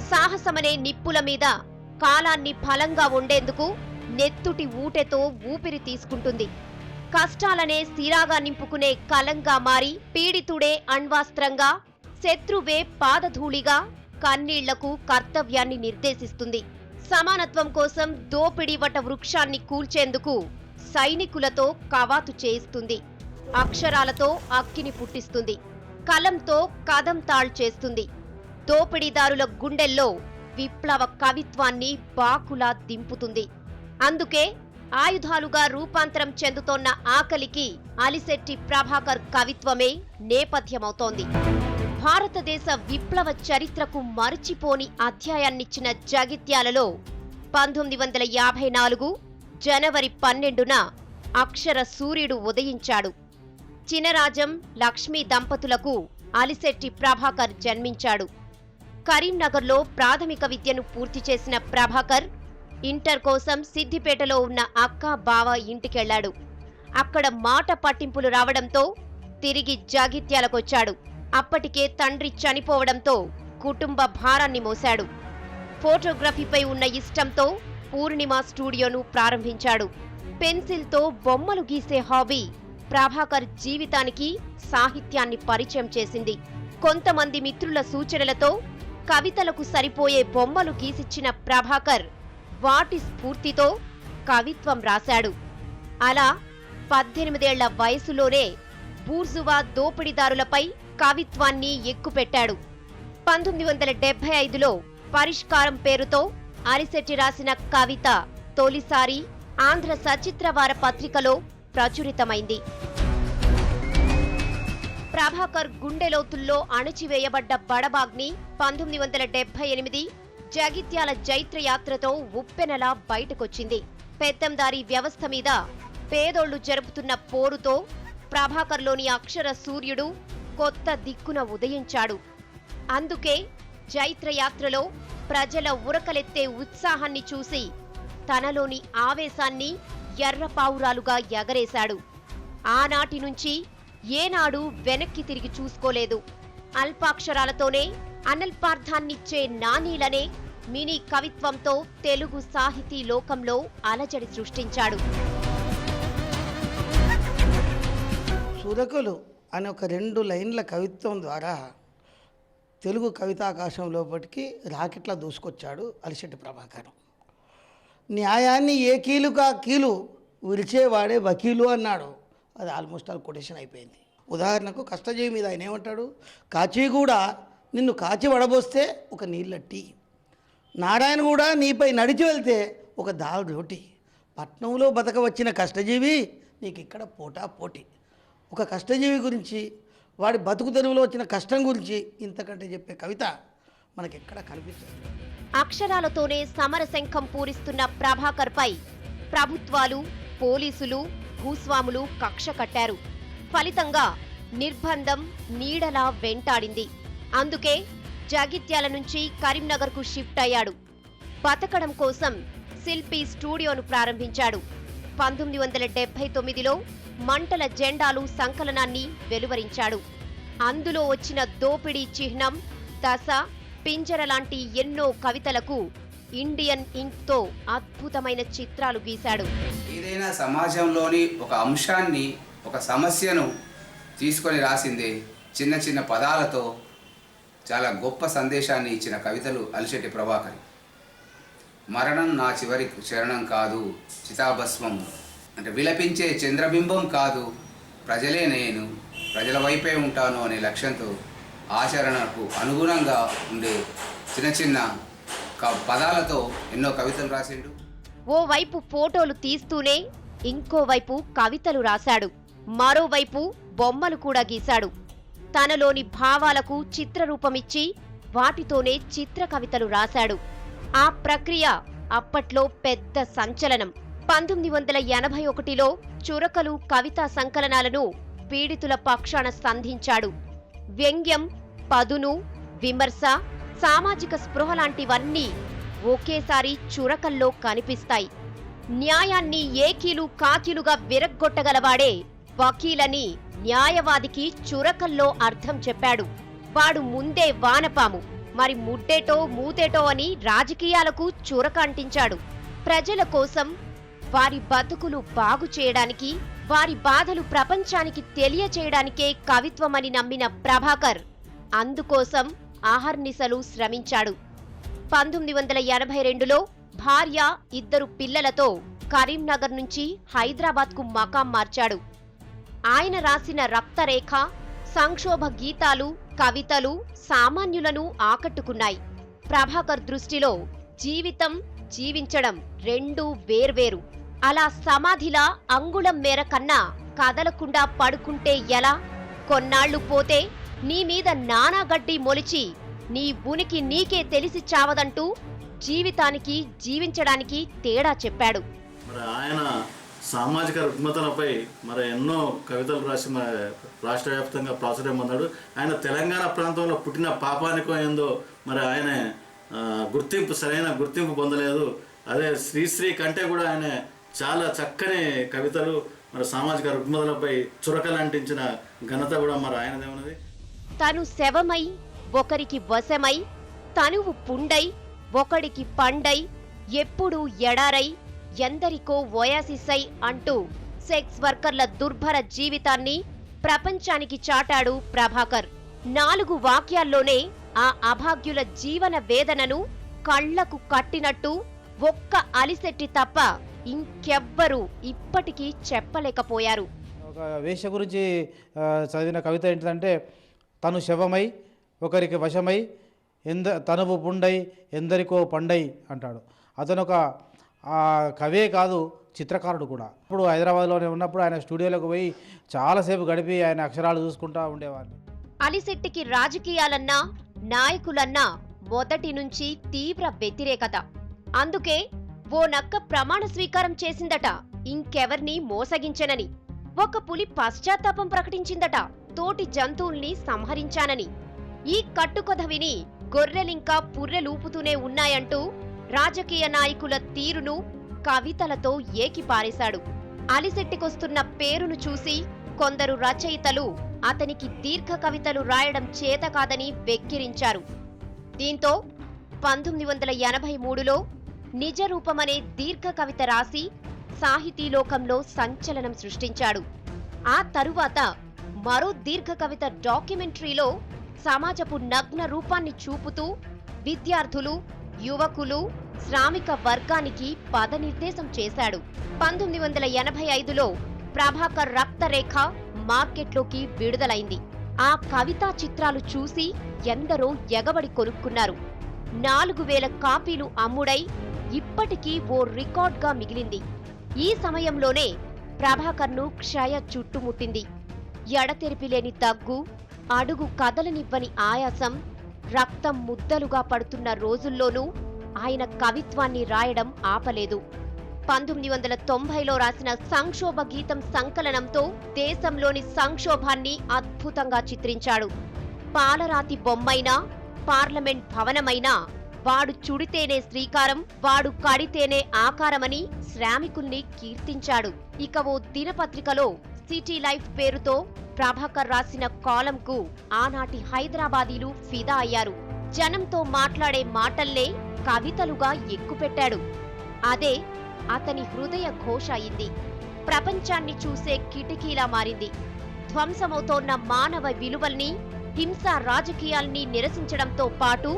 సాహసమనే నిప్పుల మీద కాలాన్ని ఫలంగా ఉండేందుకు నెత్తుటి ఊటెతో ఊపిరి తీసుకుంటుంది. కష్టాలనే సిరాగా నింపుకునే కలంగా మారి పీడితుడే అణ్వాస్త్రంగా, శత్రువే పాదధూళిగా కన్నీళ్లకు కర్తవ్యాన్ని నిర్దేశిస్తుంది. సమానత్వం కోసం దోపిడీ వట వృక్షాన్ని కూల్చేందుకు సైనికులతో కవాతు చేయిస్తుంది. అక్షరాలతో అక్కిని పుట్టిస్తుంది. కలంతో కదం తాళ్చేస్తుంది. దోపిడీదారుల గుండెల్లో విప్లవ కవిత్వాన్ని బాకులా దింపుతుంది. అందుకే ఆయుధాలుగా రూపాంతరం చెందుతోన్న ఆకలికి అలిశెట్టి ప్రభాకర్ కవిత్వమే నేపథ్యమవుతోంది. భారతదేశ విప్లవ చరిత్రకు మరచిపోని అధ్యాయాన్నిచ్చిన జగిత్యాలలో 1954 జనవరి 12న అక్షర సూర్యుడు ఉదయించాడు. చినరాజం, లక్ష్మీ దంపతులకు అలిశెట్టి ప్రభాకర్ జన్మించాడు. కరీంనగర్లో ప్రాథమిక విద్యను పూర్తి చేసిన ప్రభాకర్ ఇంటర్ కోసం సిద్దిపేటలో ఉన్న అక్క, బావ ఇంటికెళ్లాడు. అక్కడ మాట పట్టింపులు రావడంతో తిరిగి జగిత్యాలకొచ్చాడు. అప్పటికే తండ్రి చనిపోవడంతో కుటుంబ భారాన్ని మోశాడు. ఫోటోగ్రఫీపై ఉన్న ఇష్టంతో పూర్ణిమ స్టూడియోను ప్రారంభించాడు. పెన్సిల్తో బొమ్మలు గీసే హాబీ ప్రభాకర్ జీవితానికి సాహిత్యాన్ని పరిచయం చేసింది. కొంతమంది మిత్రుల సూచనలతో కవితలకు సరిపోయే బొమ్మలు గీసిచ్చిన ప్రభాకర్ వాటి స్ఫూర్తితో కవిత్వం రాశాడు. అలా 18 ఏళ్ల వయసులోనే బూర్జువా దోపిడీదారులపై కవిత్వాన్ని ఎక్కుపెట్టాడు. 1975లో పరిష్కారం పేరుతో అలిశెట్టి రాసిన కవిత తొలిసారి ఆంధ్ర సచిత్రవార పత్రికలో ప్రచురితమైంది. ప్రభాకర్ గుండెలోతుల్లో అణచివేయబడ్డ బడబాగ్ని 1978 జగిత్యాల జైత్రయాత్రతో ఉప్పెనలా బయటకొచ్చింది. పెత్తందారీ వ్యవస్థ మీద పేదోళ్లు జరుపుతున్న పోరుతో ప్రభాకర్లోని అక్షర సూర్యుడు కొత్త దిక్కున ఉదయించాడు. అందుకే జైత్రయాత్రలో ప్రజల ఉరకలెత్తే ఉత్సాహాన్ని చూసి తనలోని ఆవేశాన్ని ఎర్రపావురాలుగా ఎగరేశాడు. ఆనాటి నుంచి ఏనాడు వెనక్కి తిరిగి చూసుకోలేదు. అల్పాక్షరాలతోనే అనల్పార్థాన్నిచ్చే నానీలనే మినీ కవిత్వంతో తెలుగు సాహితీ లోకంలో అలజడి సృష్టించాడు. సురకులు అనే ఒక 2 లైన్ల కవిత్వం ద్వారా తెలుగు కవితాకాశం లోపలికి రాకెట్లా దూసుకొచ్చాడు అలిశెట్టి ప్రభాకర్. న్యాయాన్ని ఏ కీలుగా కీలు విరిచేవాడే వకీలు అన్నాడు. అది ఆల్మోస్ట్ ఆల్ కొటేషన్ అయిపోయింది. ఉదాహరణకు కష్టజీవి మీద ఆయన ఏమంటాడు, కాచి కూడా నిన్ను కాచి వడబోస్తే ఒక నీళ్ళట్టి, నారాయణ కూడా నీపై నడిచి వెళ్తే ఒక దాల్ రోటి, పట్నంలో బతక వచ్చిన కష్టజీవి నీకు ఇక్కడ పోటా పోటీ. ఒక కష్టజీవి గురించి, వాడి బతుకు తెరువులో వచ్చిన కష్టం గురించి ఇంతకంటే చెప్పే కవిత మనకెక్కడ కనిపించదు. అక్షరాలతోనే సమరశంఖం పూరిస్తున్న ప్రభాకర్పై ప్రభుత్వాలు, పోలీసులు, భూస్వాములు కక్ష కట్టారు. ఫలితంగా నిర్బంధం నీడలా వెంటాడింది. అందుకే జగిత్యాల నుంచి కరీంనగర్కు షిఫ్ట్ అయ్యాడు. బతకడం కోసం శిల్పి స్టూడియోను ప్రారంభించాడు. 1979లో మంటల జెండాలు సంకలనాన్ని వెలువరించాడు. అందులో వచ్చిన దోపిడీ చిహ్నం, దశ, పింజర లాంటి ఎన్నో కవితలకు ఇండియన్ ఇంక్తో అద్భుతమైన చిత్రాలు గీశాడు. ఏదైనా సమాజంలోని ఒక అంశాన్ని, ఒక సమస్యను తీసుకొని రాసిందే చిన్న చిన్న పదాలతో చాలా గొప్ప సందేశాన్ని ఇచ్చిన కవితలు అలిశెట్టి ప్రభాకర్. మరణం నా చివరి చరణం కాదు, చితాభస్మం అంటే విలపించే చంద్రబింబం కాదు, ప్రజలే నేను, ప్రజల వైపే ఉంటాను అనే లక్ష్యంతో ఆచరణకు అనుగుణంగా ఉండే చిన్న చిన్న పదాలతో ఎన్నో కవితలు రాసిండు. ఓవైపు ఫోటోలు తీస్తూనే ఇంకోవైపు కవితలు రాశాడు. మరోవైపు బొమ్మలు కూడా గీశాడు. తనలోని భావాలకు చిత్రరూపమిచ్చి వాటితోనే చిత్ర కవితలు రాశాడు. ఆ ప్రక్రియ అప్పట్లో పెద్ద సంచలనం. 1981లో చురకలు కవితా సంకలనాలను పీడితుల పక్షాన సంధించాడు. వ్యంగ్యం, పదును, విమర్శ, సామాజిక స్పృహ లాంటివన్నీ ఒకేసారి చురకల్లో కనిపిస్తాయి. న్యాయాన్ని ఏకీలు కాకీలుగా విరగ్గొట్టగలవాడే వకీలని న్యాయవాదికి చురకల్లో అర్థం చెప్పాడు. వాడు ముందే వానపాము, మరి ముడ్డేటో మూతేటో అని రాజకీయాలకు చురక అంటించాడు. ప్రజల కోసం, వారి బతుకులు బాగు చేయడానికి, వారి బాధలు ప్రపంచానికి తెలియచేయడానికే కవిత్వమని నమ్మిన ప్రభాకర్ అందుకోసం అహర్నిశలు శ్రమించాడు. 1982లో భార్య, 2 పిల్లలతో కరీంనగర్ నుంచి హైదరాబాద్కు మకాం మార్చాడు. ఆయన రాసిన రక్తరేఖ, సంక్షోభ గీతాలు, కవితలు సామాన్యులను ఆకట్టుకున్నాయి. ప్రభాకర్ దృష్టిలో జీవితం, జీవించడం రెండూ వేర్వేరు. అలా సమాధిలా అంగుళం మేర కన్నా కదలకుండా పడుకుంటే ఎలా? కొన్నాళ్లు పోతే నీ మీద నానాగడ్డి మొలిచి నీ ఉనికి నీకే తెలిసి చావదంటూ జీవితానికి, జీవించడానికి తేడా చెప్పాడు. మరి ఆయన సామాజిక రుగ్మతలపై మరి ఎన్నో కవితలు రాసి రాష్ట్ర వ్యాప్తంగా ప్రాచుర్యం పొందాడు. ఆయన తెలంగాణ ప్రాంతంలో పుట్టిన పాపానికో ఏందో మరి ఆయన సరైన గుర్తింపు పొందలేదు. అదే శ్రీశ్రీ కంటే కూడా ఆయన చాలా చక్కని కవితలు మరి సామాజిక రుగ్మతలపై చురకలంటించిన ఘనత కూడా మరి ఆయనదే ఉన్నది. తను శవమై ఒకరికి వశమై, తనువు పుండై ఒకడికి పండై, ఎప్పుడూ ఎడారై, ఎందరికో ఓయాసిసై అంటూ సెక్స్ వర్కర్ల దుర్భర జీవితాన్ని ప్రపంచానికి చాటాడు ప్రభాకర్. 4 వాక్యాల్లోనే ఆ అభాగ్యుల జీవన వేదనను కళ్లకు కట్టినట్టు ఒక్క అలిశెట్టి తప్ప ఇంకెవ్వరూ ఇప్పటికీ చెప్పలేకపోయారు. ఒక వేశ్య గురించి చదివిన కవిత ఏంటంటే, తను శవమై ఒకరికి వశమై, తనువు పుండై ఎందరికో పండై అంటాడు. అతను ఒక కవే కాదు, చిత్రకారుడు కూడా. ఇప్పుడు హైదరాబాద్లోనే ఉన్నప్పుడు ఆయన స్టూడియోలోకి పోయి చాలాసేపు గడిపి ఆయన అక్షరాలు చూసుకుంటూ ఉండేవాడిని. అలిశెట్టికి రాజకీయాలన్నా, నాయకులన్నా మొదటి నుంచి తీవ్ర వ్యతిరేకత. అందుకే ఓ నక్క ప్రమాణ స్వీకారం చేసిందట, ఇంకెవర్నీ మోసగించనని. ఒక పులి పశ్చాత్తాపం ప్రకటించిందట, తోటి జంతువుల్ని సంహరించానని. ఈ కట్టుకథ విని గొర్రెలింకా పుర్రెలూపుతూనే ఉన్నాయంటూ రాజకీయ నాయకుల తీరును కవితలతో ఏకిపారేశాడు. అలిశెట్టికొస్తున్న పేరును చూసి కొందరు రచయితలు అతనికి దీర్ఘ కవితలు రాయడం చేత కాదని వెక్కిరించారు. దీంతో 1983లో నిజరూపమనే దీర్ఘ కవిత రాసి సాహితీలోకంలో సంచలనం సృష్టించాడు. ఆ తరువాత మరో దీర్ఘ కవిత డాక్యుమెంటరీలో సమాజపు నగ్న రూపాన్ని చూపుతూ విద్యార్థులు, యువకులు, శ్రామిక వర్గానికి పదనిర్దేశం చేశాడు. 1985లో ప్రభాకర్ రక్తరేఖ మార్కెట్లోకి విడుదలైంది. ఆ కవితా చిత్రాలు చూసి ఎందరో ఎగబడి కొనుక్కున్నారు. 4000 కాపీలు అమ్ముడై ఇప్పటికీ ఓ రికార్డ్గా మిగిలింది. ఈ సమయంలోనే ప్రభాకర్ను క్షయ చుట్టుముట్టింది. ఎడతెరిపిలేని దగ్గు, అడుగు కదలనివ్వని ఆయాసం, రక్తం ముద్దలుగా పడుతున్న రోజుల్లోనూ ఆయన కవిత్వాన్ని రాయడం ఆపలేదు. 1990లో రాసిన సంక్షోభ గీతం సంకలనంతో దేశంలోని సంక్షోభాన్ని అద్భుతంగా చిత్రించాడు. పాలరాతి బొమ్మైనా, పార్లమెంట్ భవనమైనా వాడు చుడితేనే శ్రీకారం, వాడు కడితేనే ఆకారమని శ్రామికుల్ని కీర్తించాడు. ఇక ఓ దినపత్రికలో సిటీ లైఫ్ పేరుతో ప్రభాకర్ రాసిన కాలంకు ఆనాటి హైదరాబాదీలు ఫిదా అయ్యారు. జనంతో మాట్లాడే మాటల్నే కవితలుగా ఎక్కుపెట్టాడు. అదే అతని హృదయ ఘోష అయింది. ప్రపంచాన్ని చూసే కిటికీలా మారింది. ధ్వంసమవుతోన్న మానవ విలువల్ని, హింస రాజకీయాల్ని నిరసించడంతో పాటు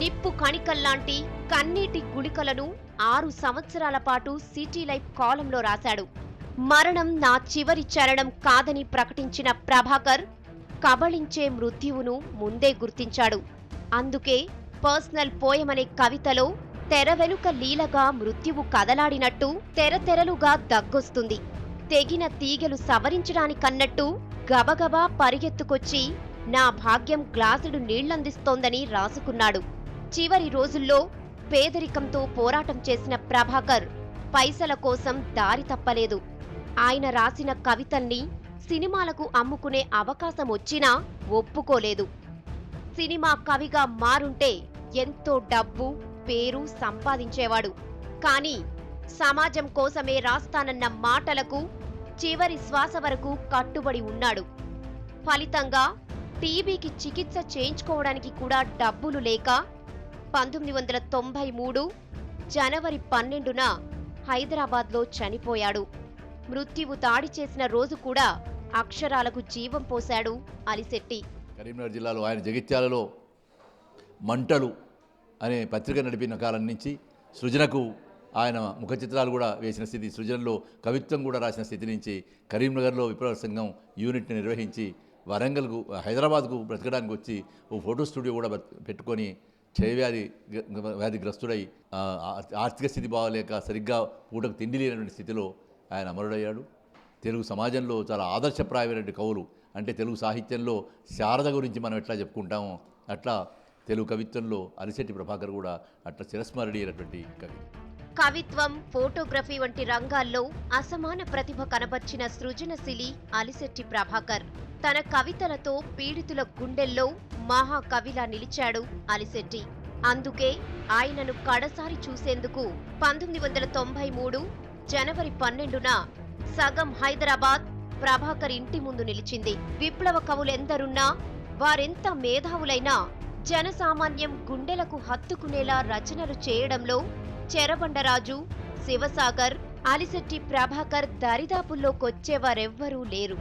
నిప్పు కణికల్లాంటి కన్నీటి గుళికలను 6 సంవత్సరాల పాటు సిటీ లైఫ్ కాలంలో రాశాడు. మరణం నా చివరి చరణం కాదని ప్రకటించిన ప్రభాకర్ కబళించే మృత్యువును ముందే గుర్తించాడు. అందుకే పర్సనల్ పోయమనే కవితలో తెర వెనుక లీలగా మృత్యువు కదలాడినట్టు తెరతెరలుగా దగ్గొస్తుంది. తెగిన తీగెలు సవరించడానికన్నట్టు గబగబా పరిగెత్తుకొచ్చి నా భాగ్యం గ్లాసుడు నీళ్లందిస్తోందని రాసుకున్నాడు. చివరి రోజుల్లో పేదరికంతో పోరాటం చేసిన ప్రభాకర్ పైసల కోసం దారి తప్పలేదు. ఆయన రాసిన కవితల్ని సినిమాలకు అమ్ముకునే అవకాశం వచ్చినా ఒప్పుకోలేదు. సినిమా కవిగా మారుంటే ఎంతో డబ్బు, పేరు సంపాదించేవాడు. కానీ సమాజం కోసమే రాస్తానన్న మాటలకు చివరి శ్వాస వరకు కట్టుబడి ఉన్నాడు. ఫలితంగా టీబీకి చికిత్స చేయించుకోవడానికి కూడా డబ్బులు లేక 1993 జనవరి 12న హైదరాబాద్లో చనిపోయాడు. మృత్యువు దాడి చేసిన రోజు కూడా అక్షరాలకు జీవం పోశాడు అలిశెట్టి. కరీంనగర్ జిల్లాలో ఆయన జగిత్యాలలో మంటలు అనే పత్రిక నడిపిన కాలం నుంచి సృజనకు ఆయన ముఖ చిత్రాలు కూడా వేసిన స్థితి, సృజనలో కవిత్వం కూడా రాసిన స్థితి నుంచి కరీంనగర్లో విప్లవ సంఘం యూనిట్ని నిర్వహించి వరంగల్కు హైదరాబాద్కు బ్రతకడానికి వచ్చి ఓ ఫోటో స్టూడియో కూడా పెట్టుకొని వ్యాధిగ్రస్తుడై ఆర్థిక స్థితి బాగలేక సరిగ్గా పూటకు తిండి లేనటువంటి స్థితిలో ఆయన అమరుడయ్యాడు. తెలుగు సమాజంలో చాలా ఆదర్శప్రాయమైనటువంటి కవులు అంటే తెలుగు సాహిత్యంలో శారద గురించి మనం ఎట్లా చెప్పుకుంటామో అట్లా తెలుగు కవిత్వంలో అలిశెట్టి ప్రభాకర్ కూడా అట్లా చిరస్మరణీయమైనటువంటి కవి. కవిత్వం, ఫోటోగ్రఫీ వంటి రంగాల్లో అసమాన ప్రతిభ కనబర్చిన సృజనశీలి అలిశెట్టి ప్రభాకర్. తన కవితలతో పీడితుల గుండెల్లో మహాకవిలా నిలిచాడు అలిశెట్టి. అందుకే ఆయనను కడసారి చూసేందుకు 1993 జనవరి 12న సగం హైదరాబాద్ ప్రభాకర్ ఇంటి ముందు నిలిచింది. విప్లవ కవులెందరున్నా, వారెంత మేధావులైనా జనసామాన్యం గుండెలకు హత్తుకునేలా రచనలు చేయడంలో చెరబండరాజు, శివసాగర్, అలిశెట్టి ప్రభాకర్ దరిదాపుల్లోకొచ్చేవారెవ్వరూ లేరు.